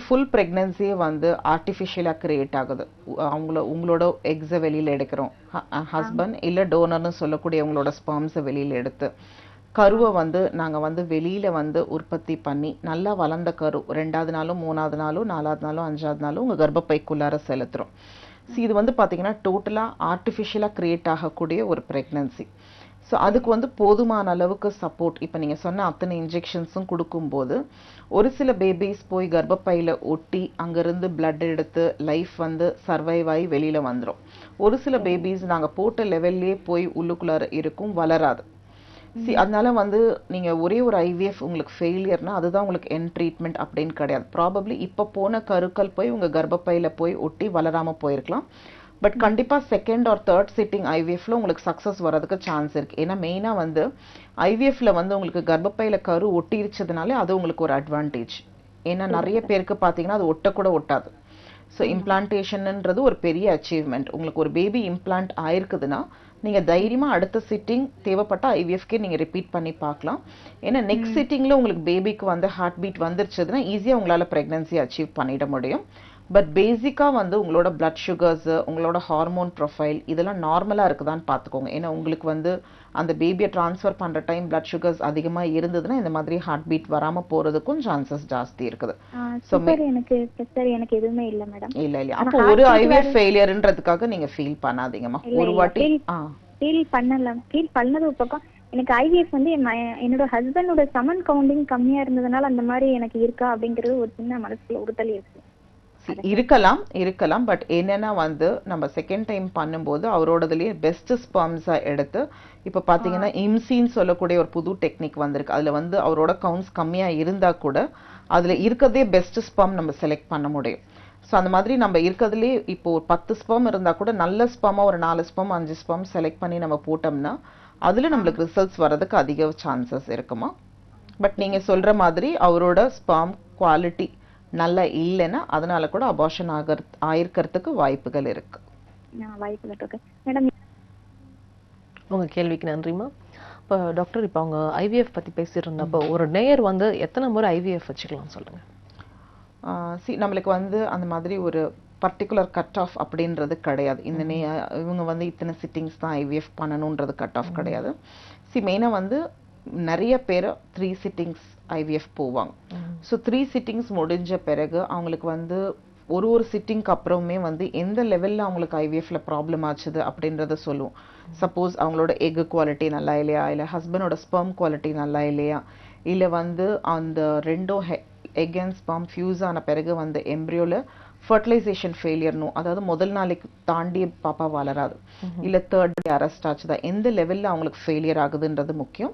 Full ப்ரெக்னன்சியே வந்து ஆர்டிஃபிஷியலாக create ஆகுது. உங்களோட எக்ஸை வெளியில் எடுக்கிறோம், ஹஸ்பண்ட் இல்லை டோனர்னு சொல்லக்கூடிய உங்களோட ஸ்பெர்ம்ஸை வெளியில் எடுத்து கருவை வந்து நாங்கள் வந்து வெளியில் வந்து உற்பத்தி பண்ணி நல்லா வளர்ந்த கரு 2வது நாளும் 3வது நாளும் 4வது நாளும் 5வது நாளும் உங்கள் கர்ப்பப்பைக்குள்ளார செலுத்துகிறோம். ஸோ இது வந்து பார்த்தீங்கன்னா டோட்டலாக ஆர்டிஃபிஷியலாக க்ரியேட் ஆகக்கூடிய ஒரு ப்ரெக்னன்சி. ஸோ அதுக்கு வந்து போதுமான அளவுக்கு சப்போர்ட் இப்போ நீங்கள் சொன்ன அத்தனை இன்ஜெக்ஷன்ஸும் கொடுக்கும்போது ஒரு சில பேபிஸ் போய் கர்ப்பப்பையில் ஒட்டி அங்கேருந்து பிளட் எடுத்து லைஃப் வந்து சர்வைவ் ஆகி வெளியில் வந்துடும். ஒரு சில பேபிஸ் நாங்கள் போட்ட லெவல்லே போய் உள்ளுக்குள்ளார இருக்கும், வளராது. அதனால வந்து நீங்கள் ஒரே ஒரு ஐவிஎஃப் உங்களுக்கு ஃபெயிலியர்னா அதுதான் உங்களுக்கு என் ட்ரீட்மெண்ட் அப்படின்னு கிடையாது. ப்ராபப்ளி இப்போ போன கருக்கள் போய் உங்கள் கர்ப்பப்பையில் போய் ஒட்டி வளராமல் போயிருக்கலாம். பட் கண்டிப்பாக 2nd or 3rd சிட்டிங் ஐவிஎஃப்ல உங்களுக்கு சக்ஸஸ் வரதுக்கு சான்ஸ் இருக்குது. ஏன்னா மெயினாக வந்து ஐவிஎஃப்ல வந்து உங்களுக்கு கர்ப்பப்பையில் கரு ஒட்டிருச்சதுனாலே அது உங்களுக்கு ஒரு அட்வான்டேஜ். ஏன்னா நிறைய பேருக்கு பார்த்தீங்கன்னா அது ஒட்டக்கூட ஒட்டாது. ஸோ இம்ப்ளான்டேஷன்ன்றது ஒரு பெரிய அச்சீவ்மெண்ட். உங்களுக்கு ஒரு பேபி இம்ப்ளான்ட் ஆயிருக்குதுன்னா நீங்கள் தைரியமாக அடுத்த சிட்டிங் தேவைப்பட்ட ஐவிஎஃப்கே நீங்கள் ரிப்பீட் பண்ணி பார்க்கலாம். ஏன்னா நெக்ஸ்ட் சிட்டிங்கில் உங்களுக்கு பேபிக்கு வந்து ஹார்ட் பீட் வந்துருச்சதுன்னா ஈஸியாக உங்களால் ப்ரெக்னன்சி அச்சீவ் பண்ணிட முடியும். பட் பேசிக்காக வந்து உங்களோட பிளட் சுகர்ஸு, உங்களோட ஹார்மோன் ப்ரொஃபைல் இதெல்லாம் நார்மலாக இருக்குதான்னு பார்த்துக்கோங்க. ஏன்னா உங்களுக்கு வந்து அந்த பேபியை ட்ரான்ஸ்ஃபர் பண்ணுற டைம் பிளட் சுகர்ஸ் அதிகமாக இருந்ததுன்னா இந்த மாதிரி ஹார்ட் பீட் வராமல் போகிறதுக்கும் சான்சஸ் ஜாஸ்தி இருக்குது. ஸோ எனக்கு எதுவுமே இல்லை மேடம். இல்லை அப்போ ஒரு ஐவிஎஃப் ஃபெயிலியர்ன்றதுக்காக நீங்கள் ஃபீல் பண்ணாதீங்கம்மா. ஒரு வாட்டி ஃபீல் பண்ணது ஒரு பக்கம். எனக்கு ஐவிஎஃப் வந்து என்னோட ஹஸ்பண்டோட சமன் கவுண்டிங் கம்மியாக இருந்ததுனால அந்த மாதிரி எனக்கு இருக்கா அப்படிங்கிறது ஒரு சின்ன மனசுல உறுத்தல் இருக்கு. இருக்கலாம். பட் என்னன்னா வந்து நம்ம செகண்ட் டைம் பண்ணும்போது அவரோடதுலேயே பெஸ்ட் ஸ்பெர்ம்ஸா எடுத்து இப்போ பார்த்தீங்கன்னா இம்சின்னு சொல்லக்கூடிய ஒரு புது டெக்னிக் வந்திருக்கு. அதில் வந்து அவரோட கவுண்ட்ஸ் கம்மியாக இருந்தால் கூட அதில் இருக்கிறதே பெஸ்ட் ஸ்பெர்ம் நம்ம செலக்ட் பண்ண முடியும். ஸோ அந்த மாதிரி நம்ம இருக்கிறதுலே இப்போ ஒரு 10 ஸ்பெர்ம் இருந்தால் கூட நல்ல ஸ்பெர்மாக ஒரு 4 ஸ்பெர்ம் 5 ஸ்பெர்ம் செலக்ட் பண்ணி நம்ம போட்டோம்னா அதில் நம்மளுக்கு ரிசல்ட்ஸ் வர்றதுக்கு அதிக சான்சஸ் இருக்குமா. பட் நீங்கள் சொல்கிற மாதிரி அவரோட ஸ்பெர்ம் குவாலிட்டி நல்லா இல்லைன்னா அதனால கூட அபார்ஷன் ஆயிருக்கிறதுக்கு வாய்ப்புகள் இருக்கு. உங்க கேள்விக்கு நன்றிமா. இப்போ டாக்டர் இப்போ அவங்க ஐவிஎஃப் பத்தி பேசிட்டு இருந்தப்போ ஒரு நேயர் வந்து எத்தனை முறை ஐவிஎஃப் வச்சுக்கலாம் சொல்லுங்க. நம்மளுக்கு வந்து அந்த மாதிரி ஒரு பர்டிகுலர் கட் ஆஃப் அப்படின்றது கிடையாது. இவங்க வந்து இத்தனை சிட்டிங்ஸ் தான் ஐவிஎஃப் பண்ணணுன்றது கட் ஆஃப் கிடையாது. மெயினாக வந்து நிறைய பேர் 3 சிட்டிங்ஸ் ஐவிஎஃப் போவாங்க. ஸோ 3 சிட்டிங்ஸ் முடிஞ்ச பிறகு அவங்களுக்கு வந்து ஒரு சிட்டிங்க்கு அப்புறமே வந்து எந்த லெவலில் அவங்களுக்கு ஐவிஎஃப்ல ப்ராப்ளம் ஆச்சுது அப்படின்றத சொல்லுவோம். சப்போஸ் அவங்களோட எக் குவாலிட்டி நல்லா இல்லையா, இல்லை ஹஸ்பண்டோட ஸ்பெர்ம் குவாலிட்டி நல்லா இல்லையா, இல்லை வந்து அந்த 2 எக் அண்ட் ஸ்பெர்ம் ஃபியூஸ் ஆன பிறகு வந்து எம்ப்ரியோவில் ஃபர்டிலைசேஷன் ஃபெயிலியர்னும், அதாவது முதல் நாளைக்கு தாண்டி பாப்பா வளராது, இல்லை 3rd டே அரெஸ்ட் ஆச்சுதா, எந்த லெவலில் அவங்களுக்கு ஃபெயிலியர் ஆகுதுன்றது முக்கியம்.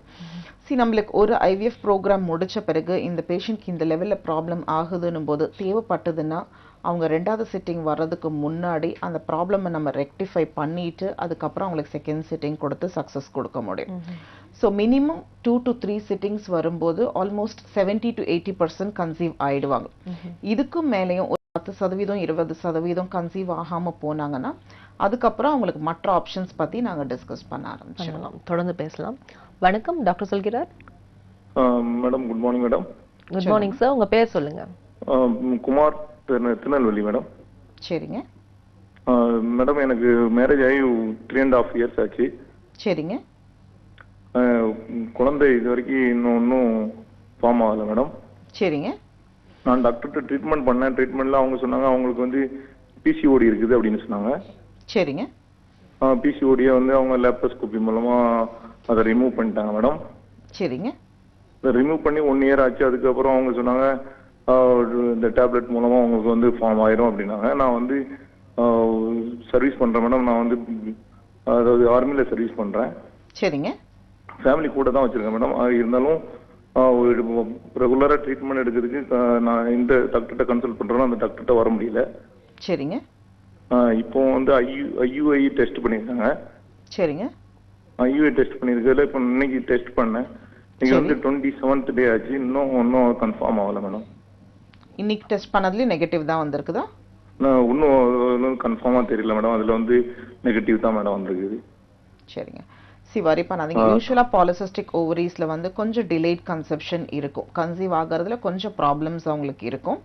நம்மளுக்கு ஒரு ஐவிஎஃப் ப்ரோக்ராம் முடிச்ச பிறகு இந்த பேஷண்ட்க்கு இந்த லெவலில் ப்ராப்ளம் ஆகுதுன்னும் போது தேவைப்பட்டதுன்னா அவங்க 2வது சிட்டிங் வர்றதுக்கு முன்னாடி அந்த ப்ராப்ளமை நம்ம ரெக்டிஃபை பண்ணிட்டு அதுக்கப்புறம் அவங்களுக்கு 2nd சிட்டிங் கொடுத்து சக்ஸஸ் கொடுக்க முடியும். ஸோ மினிமம் 2 to 3 சிட்டிங்ஸ் வரும்போது ஆல்மோஸ்ட் 70 to 80% கன்சீவ் ஆயிடுவாங்க. இதுக்கும் மேலேயும் 10% 20% கன்சீவ் ஆகாம போனாங்கன்னா அதுக்கப்புறம் அவங்களுக்கு மற்ற ஆப்ஷன்ஸ் பத்தி நாங்க டிஸ்கஸ் பண்ண ஆரம்பிச்சிடலாம். தொடர்ந்து பேசலாம். வணக்கம், டாக்டர் சொல்கிறார். Madam good morning madam. Good morning sir, உங்க பேர் சொல்லுங்க. குமார், திருநெல்வேலி மேடம். சரிங்க மேடம், எனக்கு மேரேஜ் ஆகி 3.5 years ஆச்சு. சரிங்க. குழந்தை இது வரைக்கும் இன்னும் ஃபார்ம் ஆகலை மேடம். சரிங்க. நான் டாக்டர்கிட்ட ட்ரீட்மெண்ட் பண்ணேன். ட்ரீட்மெண்ட்ல அவங்க சொன்னாங்க அவங்களுக்கு வந்து பிசிஓடி இருக்குது அப்படின்னு சொன்னாங்க. சரிங்க. பிசிஓடியை வந்து அவங்க லேப்ரோஸ்கோபி மூலமா அதை ரிமூவ் பண்ணிட்டாங்க மேடம். சரிங்க. ரிமூவ் பண்ணி 1 year ஆச்சு. அதுக்கப்புறம் அவங்க சொன்னாங்க இந்த டேப்லெட் மூலமா உங்களுக்கு வந்து ஃபார்ம் ஆயிரும் அப்படின்னாங்க. நான் வந்து சர்வீஸ் பண்றேன் மேடம். நான் வந்து அதாவது ஆர்மியில சர்வீஸ் பண்றேன். சரிங்க. ஃபேமிலி கூட தான் வச்சிருக்கேன் மேடம். இருந்தாலும் ரெகுலரா ட்ரீட்மெண்ட் எடுக்கிறதுக்கு நான் எந்த டாக்டர்கிட்ட கன்சல்ட் பண்றேனோ அந்த டாக்டர்கிட்ட வர முடியல. சரிங்க. இப்போ வந்து ஐயுஐ டெஸ்ட் பண்ணியிருக்காங்க. சரிங்க. ஐயுஐ டெஸ்ட் பண்ணியிருக்கல. இப்போ இன்னைக்கு டெஸ்ட் பண்ணேன். இன்னைக்கு வந்து 27th டே ஆச்சு. இன்னும் கன்ஃபார்ம் ஆகல மேடம். இன்னைக்கு டெஸ்ட் பண்ணதுலேயே நெகட்டிவ் தான் வந்திருக்குதா? நான் இன்னும் கன்ஃபார்மாக தெரியல மேடம். அதில் வந்து நெகட்டிவ் தான் மேடம் வந்திருக்குது. சரிங்க. வரி பண்ணாதீங்க. யூஸ்வலா பாலிசிஸ்டிக் ஓவரீஸ்ல வந்து கொஞ்சம் டிலேட் கன்செப்ஷன் இருக்கும். கன்சீவ் ஆகிறதுல கொஞ்சம் ப்ராப்ளம்ஸ் அவங்களுக்கு இருக்கும்.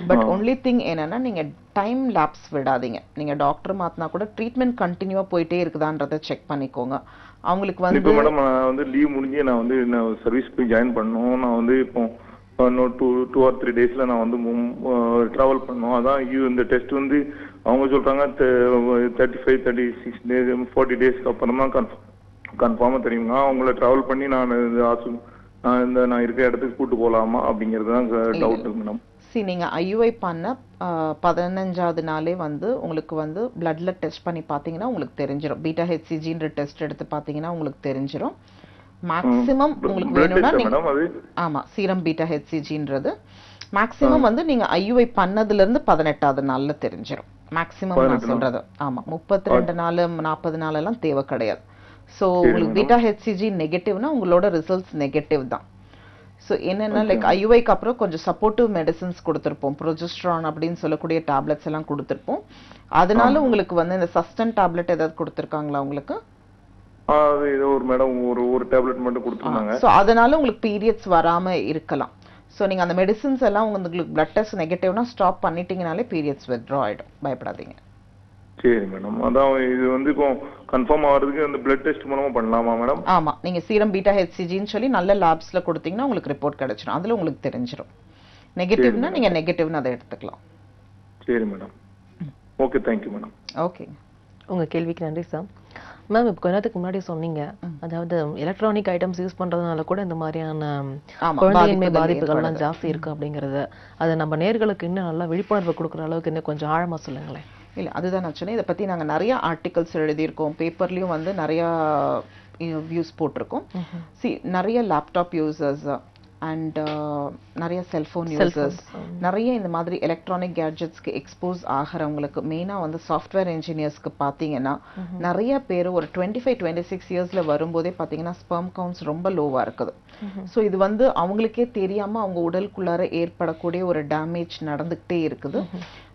பட் ஒன்லி திங் என்னன்னா நீங்க டைம் லேப்ஸ் விடாதீங்க. நீங்க டாக்டர் மாத்தினா கூட ட்ரீட்மெண்ட் கண்டினியூவா போயிட்டே இருக்குதான்றதை செக் பண்ணிக்கோங்க. அவங்களுக்கு இப்போ வந்து மேடம் நான் வந்து லீவ் முடிஞ்சு நான் வந்து சர்வீஸ் போய் ஜாயின் பண்ணணும். நான் வந்து இப்போ இன்னும் 2 or 3 daysல நான் வந்து டிராவல் பண்ணணும். அதான் இந்த டெஸ்ட் வந்து அவங்க சொல்றாங்க 35, 36 days 40 daysக்கு அப்புறம் தான் கன்ஃபார்மா தெரியுங்க. அவங்கள டிராவல் பண்ணி நான் நான் இருக்கிற இடத்துக்கு கூட்டு போகலாமா அப்படிங்கிறது தான் டவுட் மேடம். நீங்க ஐயுஐ பண்ண 15வது நாளே வந்து உங்களுக்கு வந்து பிளட்ல டெஸ்ட் பண்ணி பார்த்தீங்கன்னா உங்களுக்கு தெரிஞ்சிடும். பீட்டா ஹெச்சிஜின்ற டெஸ்ட் எடுத்து பார்த்தீங்கன்னா உங்களுக்கு தெரிஞ்சிடும். மேக்ஸிமம் உங்களுக்கு வேணும்னா ஆமா சீரம் பீட்டா ஹெச்சிஜின்றது மேக்ஸிமம் வந்து நீங்க ஐயுஐ பண்ணதுல இருந்து 18வது நாள்ல தெரிஞ்சிடும். மேக்ஸிமம் நான் சொல்றது. ஆமா 32 நாள் 40 நாள் எல்லாம் தேவை கிடையாது. சோ உங்களுக்கு பீட்டா ஹெச்சிஜி நெகட்டிவ்னா உங்களோட ரிசல்ட்ஸ் நெகட்டிவ் தான். ஸோ என்னென்னா லைக் ஐயுஐக்கு அப்புறம் கொஞ்சம் சப்போர்ட்டிவ் மெடிசின்ஸ் கொடுத்துருப்போம். ப்ரொஜெஸ்ட்ரான் அப்படின்னு சொல்லக்கூடிய டேப்லெட்ஸ் எல்லாம் கொடுத்துருப்போம். அதனால உங்களுக்கு வந்து இந்த சஸ்டன் டேப்லெட் ஏதாவது கொடுத்துருக்காங்களா உங்களுக்கு? ஏதோ ஒரு மேடம் ஒரு டேப்லெட் மட்டும் கொடுத்துருந்தாங்க. ஸோ அதனால உங்களுக்கு பீரியட்ஸ் வராம இருக்கலாம். ஸோ நீங்க அந்த மெடிசின்ஸ் எல்லாம் உங்களுக்கு பிளட் டெஸ்ட் நெகட்டிவ்னா ஸ்டாப் பண்ணிட்டீங்கனாலே பீரியட்ஸ் வித்ட்ரா ஆயிடும். பயப்படாதீங்க. சரி மேடம். அதான் இது வந்து இப்போ கன்ஃபார்ம் ஆகிறதுக்கு அந்த பிளட் டெஸ்ட் மூலமா பண்ணலாமா மேடம்? ஆமா நீங்க சீரம் பீட்டா ஹெச்சிஜின்னு சொல்லி நல்ல லேப்ஸ்ல கொடுத்தீங்கன்னா உங்களுக்கு ரிப்போர்ட் கிடைச்சிடும். அதுல உங்களுக்கு தெரிஞ்சிடும். நெகட்டிவ்னா நீங்க நெகட்டிவ்னு அதை எடுத்துக்கலாம். சரி madam. Okay thank you madam. Okay உங்க கேள்விக்கு நன்றி சார். மேம் இப்போ கொஞ்ச நேரத்துக்கு முன்னாடி சொன்னீங்க, அதாவது எலக்ட்ரானிக் ஐட்டம்ஸ் யூஸ் பண்றதுனால கூட இந்த மாதிரியான குழந்தையின்மை பாதிப்புகள்லாம் ஜாஸ்தி இருக்கு அப்படிங்கறது அதை நம்ம நேர்களுக்கு இன்னும் நல்லா விழிப்புணர்வு கொடுக்குற அளவுக்கு இன்னும் கொஞ்சம் ஆழமா சொல்லுங்களேன். இல்லை அதுதான் நான் சொன்னேன். இதை பற்றி நாங்கள் நிறைய ஆர்டிகல்ஸ் எழுதியிருக்கோம். பேப்பர்லேயும் வந்து நிறையா வியூஸ் போட்டிருக்கோம். நிறைய லேப்டாப் யூசர்ஸ் அண்ட் நிறைய செல்ஃபோன் யூசர்ஸ் நிறைய இந்த மாதிரி எலக்ட்ரானிக் கேட்ஜெட்ஸ்க்கு எக்ஸ்போஸ் ஆகிறவங்களுக்கு மெயினாக வந்து சாஃப்ட்வேர் இன்ஜினியர்ஸ்க்கு பார்த்தீங்கன்னா நிறைய பேர் ஒரு 25-26 இயர்ஸில் வரும்போதே பார்த்தீங்கன்னா ஸ்பெர்ம் கவுண்ட்ஸ் ரொம்ப லோவாக இருக்குது. ஸோ இது வந்து அவங்களுக்கே தெரியாமல் அவங்க உடலுக்குள்ளார ஏற்படக்கூடிய ஒரு டேமேஜ் நடந்துக்கிட்டே இருக்குது.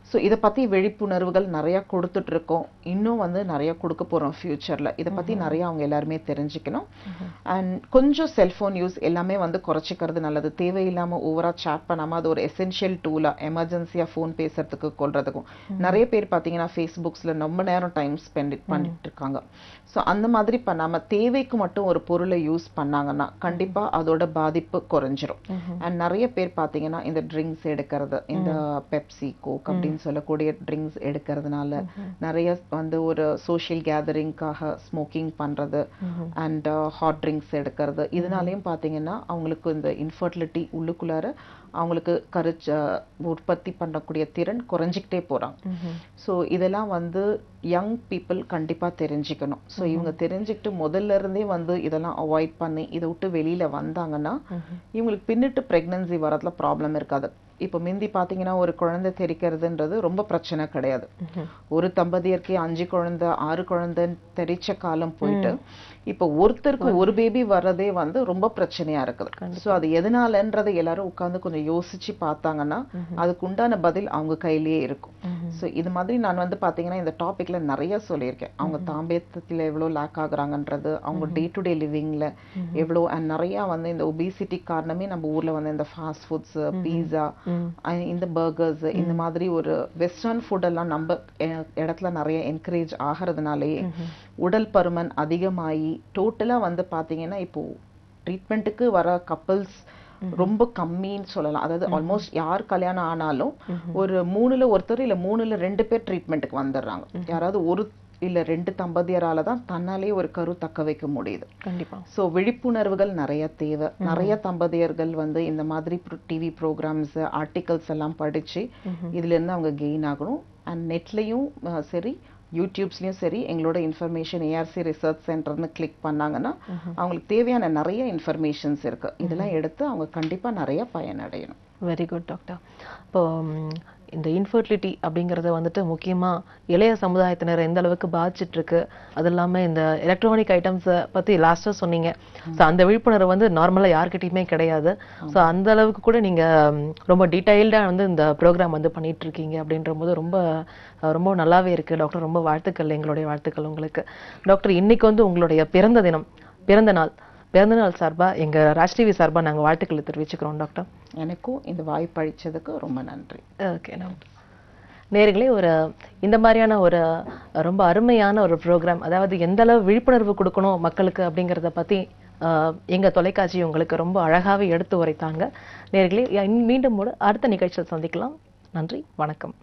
ஸோ இதை பற்றி விழிப்புணர்வுகள் நிறையா கொடுத்துட்ருக்கோம். இன்னும் வந்து நிறையா கொடுக்க போகிறோம் ஃப்யூச்சரில். இதை பற்றி நிறையா அவங்க எல்லாருமே தெரிஞ்சுக்கணும். அண்ட் கொஞ்சம் செல்ஃபோன் யூஸ் எல்லாமே வந்து குறைச்சிக்கிறது நல்லது. தேவையில்லாமல் ஓவராக சேட் பண்ணாமல் அது ஒரு எசென்ஷியல் டூலாக எமர்ஜென்சியாக ஃபோன் பேசுறதுக்கு கொள்றதுக்கும் நிறைய பேர் பார்த்தீங்கன்னா ஃபேஸ்புக்ஸில் ரொம்ப நேரம் டைம் ஸ்பெண்ட் பண்ணிட்டு இருக்காங்க. ஸோ அந்த மாதிரி பண்ணாமல் தேவைக்கு மட்டும் ஒரு பொருளை யூஸ் பண்ணாங்கன்னா கண்டிப்பாக அதோட பாதிப்பு குறைஞ்சிரும். அண்ட் நிறைய பேர் பார்த்தீங்கன்னா இந்த ட்ரிங்க்ஸ் எடுக்கிறது, இந்த பெப்சி கோக் அப்படின்னு சொல்லக்கூடிய ட்ரிங்க்ஸ் எடுக்கிறதுனால நிறைய வந்து ஒரு சோஷியல் கேதரிங்காக ஸ்மோக்கிங் பண்றது அண்ட் ஹாட் ட்ரிங்க்ஸ் எடுக்கிறது, இதனாலையும் பார்த்தீங்கன்னா அவங்களுக்கு இந்த இன்ஃபர்டிலிட்டி உள்ளுக்குள்ளார அவங்களுக்கு உற்பத்தி பண்ணக்கூடிய திறன் குறைஞ்சிக்கிட்டே போறாங்க. ஸோ இதெல்லாம் வந்து யங் பீப்புள் கண்டிப்பா தெரிஞ்சுக்கணும். ஸோ இவங்க தெரிஞ்சுக்கிட்டு முதல்ல இருந்தே வந்து இதெல்லாம் அவாய்ட் பண்ணி இதை விட்டு வெளியில வந்தாங்கன்னா இவங்களுக்கு பின்னிட்டு பிரெக்னன்சி வரதுல ப்ராப்ளம் இருக்காது. இப்போ மிந்தி பார்த்தீங்கன்னா ஒரு குழந்தை தெரிக்கிறதுன்றது ரொம்ப பிரச்சனை கிடையாது. ஒரு தம்பதியருக்கு 5 குழந்தை 6 குழந்தை தெரிச்ச காலம் போயிட்டு இப்போ ஒருத்தருக்கு ஒரு பேபி வர்றதே வந்து ரொம்ப பிரச்சனையா இருக்குது. ஸோ அது எதனாலன்றதை எல்லாரும் உட்கார்ந்து கொஞ்சம் யோசிச்சு பார்த்தாங்கன்னா அதுக்கு உண்டான பதில் அவங்க கையிலேயே இருக்கும். ஸோ இது மாதிரி நான் வந்து பார்த்தீங்கன்னா இந்த டாபிக்ல நிறைய சொல்லியிருக்கேன். அவங்க தாம்பத்தியத்தில் எவ்வளோ லேக் ஆகுறாங்கன்றது, அவங்க டே டு டே லிவிங்ல எவ்வளோ, அண்ட் நிறைய வந்து இந்த ஒபிசிட்டி காரணமே நம்ம ஊர்ல வந்து இந்த ஃபாஸ்ட் ஃபுட்ஸ், பீஸா, இந்த பர்கர்ஸ், இந்த மாதிரி ஒரு வெஸ்டர்ன் ஃபுட் எல்லாம் நம்ம இடத்துல நிறைய என்கரேஜ் ஆகிறதுனாலேயே உடல் பருமன் அதிகமாகி டோட்டலா வந்து பாத்தீங்கன்னா இப்போ ட்ரீட்மெண்ட்டுக்கு வர கப்பல்ஸ் ரொம்ப கம்மின்னு சொல்லலாம். அதாவது ஆல்மோஸ்ட் யார் கல்யாணம் ஆனாலும் ஒரு 3ல் ஒருத்தர் இல்ல 3ல் 2 பேர் ட்ரீட்மெண்ட்டுக்கு வந்துடுறாங்க. யாராவது ஒரு இல்ல 2 தம்பதியரால தான் தன்னாலே ஒரு கரு தக்க வைக்க முடியுது. கண்டிப்பா. ஸோ விழிப்புணர்வுகள் நிறைய தேவை. நிறைய தம்பதியர்கள் வந்து இந்த மாதிரி டிவி ப்ரோக்ராம்ஸ், ஆர்டிகல்ஸ் எல்லாம் படிச்சு இதுல இருந்து அவங்க கெயின் ஆகணும். அண்ட் நெட்லயும் சரி யூடியூப்ஸ்லயும் சரி எங்களோட இன்ஃபர்மேஷன் ஏஆர்சி ரிசர்ச் சென்டர்னு கிளிக் பண்ணாங்கன்னா அவங்களுக்கு தேவையான நிறைய இன்ஃபர்மேஷன்ஸ் இருக்கு. இதெல்லாம் எடுத்து அவங்க கண்டிப்பா நிறைய பயனடையணும். Very good doctor. இப்போ இந்த இன்ஃபர்டிலிட்டி அப்படிங்கறத வந்துட்டு முக்கியமா இளைய சமுதாயத்தினர் எந்த அளவுக்கு பாதிச்சிட்டு இருக்கு, அது இல்லாம இந்த எலக்ட்ரானிக் ஐட்டம்ஸ் பத்தி லாஸ்டா சொன்னீங்க. ஸோ அந்த விழிப்புணர்வு வந்து நார்மலா யார்கிட்டயுமே கிடையாது. ஸோ அந்த அளவுக்கு கூட நீங்க ரொம்ப டீடைல்டா வந்து இந்த ப்ரோக்ராம் வந்து பண்ணிட்டு இருக்கீங்க அப்படின்ற போது ரொம்ப ரொம்ப நல்லாவே இருக்கு டாக்டர். ரொம்ப வாழ்த்துக்கள், எங்களுடைய வாழ்த்துக்கள் உங்களுக்கு. டாக்டர், இன்னைக்கு வந்து உங்களுடைய பிறந்த நாள் சார்பா எங்க ராஜ் டிவி சார்பா நாங்க வாழ்த்துக்களை தெரிவிச்சுக்கிறோம் டாக்டர். எனக்கும் இந்த வாய்ப்பு அளிச்சதுக்கு ரொம்ப நன்றி. Okay doctor. நேயர்களே, இந்த மாதிரியான ஒரு ரொம்ப அருமையான ஒரு ப்ரோக்ராம், அதாவது எந்த அளவு விழிப்புணர்வு கொடுக்கணும் மக்களுக்கு அப்படிங்கறத பத்தி எங்க தொலைக்காட்சி உங்களுக்கு ரொம்ப அழகாவே எடுத்து உரைத்தாங்க. நேயர்களே, மீண்டும் அடுத்த நிகழ்ச்சியில் சந்திக்கலாம். நன்றி, வணக்கம்.